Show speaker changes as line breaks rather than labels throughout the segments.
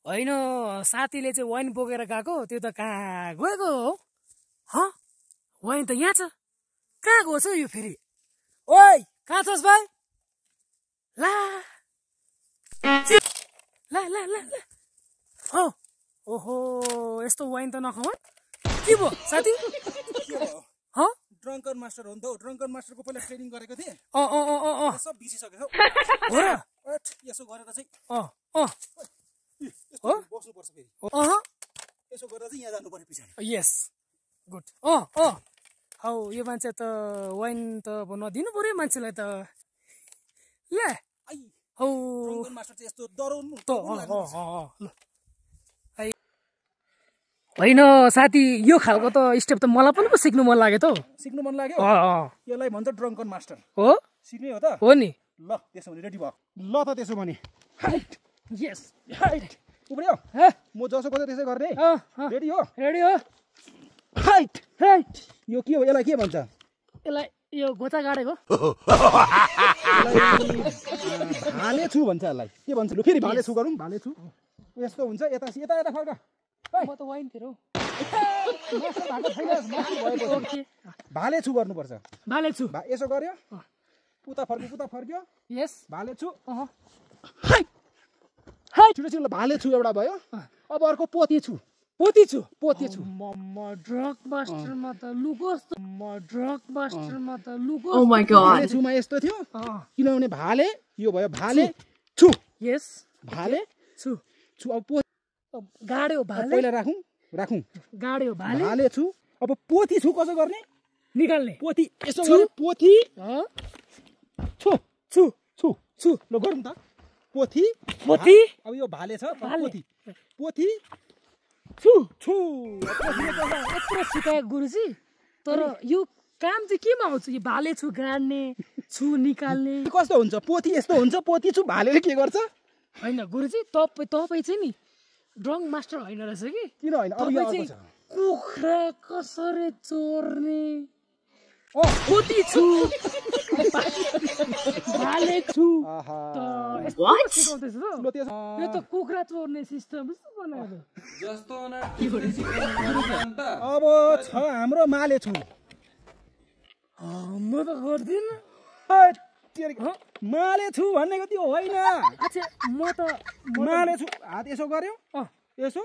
होइन साथीले चाहिँ वाइन बोकेर गएको त्यो त कहाँ गएको हो वाइन त यहाँ छ कहाँ गएको छ यो फेरि ओइ कहाँ छस् भाइ ला ला ला ला हो ओहो यस्तो वाइन त नखाऊ के भयो साथी
ड्रङ्कन मास्टर हो नि त ड्रङ्कन मास्टरको पहिला ट्रेनिङ गरेको थिएँ सब बिसिसकेको
हो र
यसो गरेर चाहिँ बस्नुपर्छ फेरि यसो गरेर चाहिँ यहाँ जानु पर्यो पछाडि
यस गुड हौ यो मान्छे त वाइन त अब नदिनु पर्यो मान्छेलाई त ले हौ
ड्रङ्कन मास्टर चाहिँ यस्तो डराउनु
त होइन साथी यो खालको त स्टेप त मलाई पनि सिक्नु मन लाग्यो त
सिक्नु मन लाग्यो यसलाई भन्छ ड्रङ्कन मास्टर
हो
सिक्ने हो त
हो नि
ल त्यसो भने रेडी भयो ल त त्यसो भने हाइट
यस
हाइट उब्रियो म जसो गर्दै त्यसै गर्ने रेडी हो हाइट हाइट यो के हो यसलाई के भन्छ
यसलाई यो गोचा गाडेको
भाले छु भन्छ यसलाई के भन्छ लु फेरि भाले छु गरौँ भाले छु यस्तो हुन्छ यता यता यता फर्क
म त वाइन तिर
भाले छु गर्नुपर्छ
भाले छु
यसो गर्यो उता फर्क्यो
यस
भाले छु
हाइट
छिटो छिटो भाले छु एउटा भयो अब अर्को पोती छु
म ड्रग मास्टरमा त लुकोस्
Oh my god.
भाले छुमा यस्तो थियो किनभने भाले यो भयो भाले छु
यस
भाले
छु
अब
गाड्यो भाले
पहिला राखौँ
गाड्यो
भाले छु अब पोथी छु कसो गर्ने
निकाल्ने
पोथी यसो गरे पोथी छु
छु
छु छु ल गरौँ त पोथी अब यो भाले छ पोथी छु
यत्रो सिकाए गुरुजी तर यो काम चाहिँ केमा आउँछ यो भाले छु गाड्ने छु निकाल्ने
कस्तो हुन्छ पोथी यस्तो हुन्छ पोथी छु भालेले के गर्छ
होइन गुरुजी तपाईँ चाहिँ नि ड्रङ मास्टर होइन रहेछ कि
किन होइन अब यो अर्को छ
कुखुरा कसरी चोर्ने पोथी छु भाले छु यो त कुखुरा चोर्ने सिस्टम बनाएको
अब छ हाम्रो माले छु
म त गर्दिन
माले छु भनेको त्यो होइन
अच्छा म त
माले छु हात यसो गर्यो यसो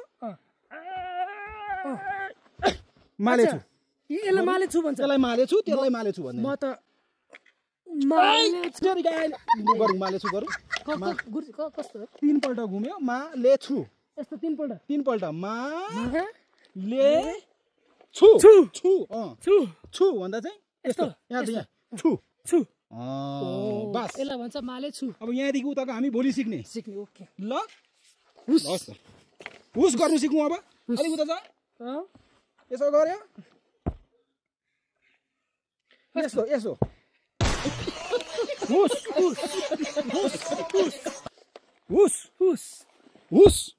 माले छु
यसलाई माले छु भन्छ
त्यसलाई माले छु त्यसलाई माले छु भन्दै
म त माले
गरौँ माले छु गरौँ
कस्तो
तीनपल्ट घुम्यो माले छु
यस्तो तीनपल्ट
ले छु
छु
छु
छु
छु भन्दा चाहिँ यस्तो यहाँ छु
छु
बस
यसलाई भन्छ माले छु
अब यहाँदेखि उताको हामी भोलि सिक्ने
ओके
ल हुस गर्नु सिक्नु अब अलिक उता छ यसो गर्यो यसो हुस